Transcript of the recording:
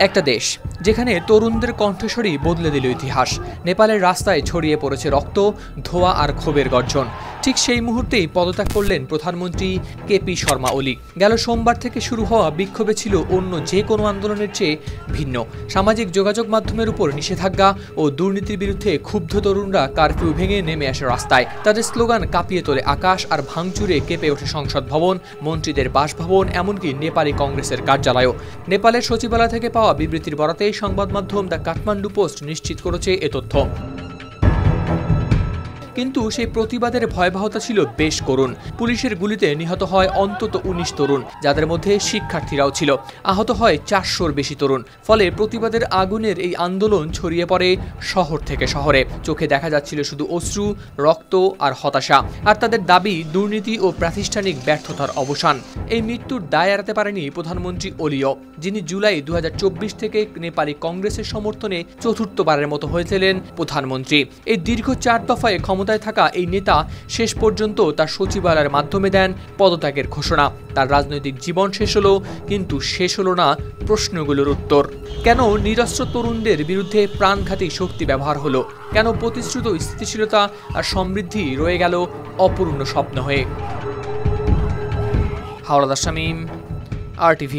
একটা দেশ যেখানে তরুণদের কণ্ঠস্বরই বদলে দিল ইতিহাস। নেপালের রাস্তায় ছড়িয়ে পড়েছে রক্ত, ধোঁয়া আর ক্ষোভের গর্জন। ঠিক সেই মুহূর্তেই পদত্যাগ করলেন প্রধানমন্ত্রী কেপি শর্মা ওলি। গেল সোমবার থেকে শুরু হওয়া বিক্ষোভে ছিল অন্য যে কোনো আন্দোলনের চেয়ে ভিন্ন। সামাজিক যোগাযোগ মাধ্যমের উপর নিষেধাজ্ঞা ও দুর্নীতির বিরুদ্ধে ক্ষুব্ধ তরুণরা কারফিউ ভেঙে নেমে আসে রাস্তায়। তাদের স্লোগান কাঁপিয়ে তোলে আকাশ, আর ভাঙচুরে কেঁপে ওঠে সংসদ ভবন, মন্ত্রীদের বাসভবন, এমনকি নেপালি কংগ্রেসের কার্যালয়ও। নেপালের সচিবালয় থেকে পাওয়া বিবৃতির বরাতে সংবাদ মাধ্যম দ্য কাঠমান্ডু পোস্ট নিশ্চিত করেছে এ তথ্য। কিন্তু সেই প্রতিবাদের ভয়াবহতা ছিল বেশ করুণ। পুলিশের গুলিতে নিহত হয় অন্তত ১৯ তরুণ, যাদের মধ্যে শিক্ষার্থীরাও ছিল। আহত হয় ৪০০-র বেশি তরুণ। ফলে প্রতিবাদের আগুনের এই আন্দোলন ছড়িয়ে পড়ে শহর থেকে শহরে। চোখে দেখা যাচ্ছিল শুধু অশ্রু, রক্ত আর হতাশা। আর তাদের দাবি দুর্নীতি ও প্রাতিষ্ঠানিক ব্যর্থতার অবসান। এই মৃত্যুর দায় এড়াতে পারেনি প্রধানমন্ত্রী ওলিও, যিনি জুলাই ২০২৪ থেকে নেপালি কংগ্রেসের সমর্থনে চতুর্থবারের মতো হয়েছিলেন প্রধানমন্ত্রী। এই দীর্ঘ ৪ দফায় ক্ষমতায় থাকা এই নেতা শেষ পর্যন্ত তার সচিবালয়ের মাধ্যমে দেন পদত্যাগের ঘোষণা। তার রাজনৈতিক জীবন শেষ হলো, কিন্তু শেষ হলো না প্রশ্নগুলোর উত্তর। কেন নিরস্ত্র তরুণদের বিরুদ্ধে প্রাণঘাতী শক্তি ব্যবহার হলো? কেন প্রতিশ্রুত স্থিতিশীলতা আর সমৃদ্ধি রয়ে গেল অপূর্ণ স্বপ্ন হয়ে? হাওলাদার শামীম, RTV।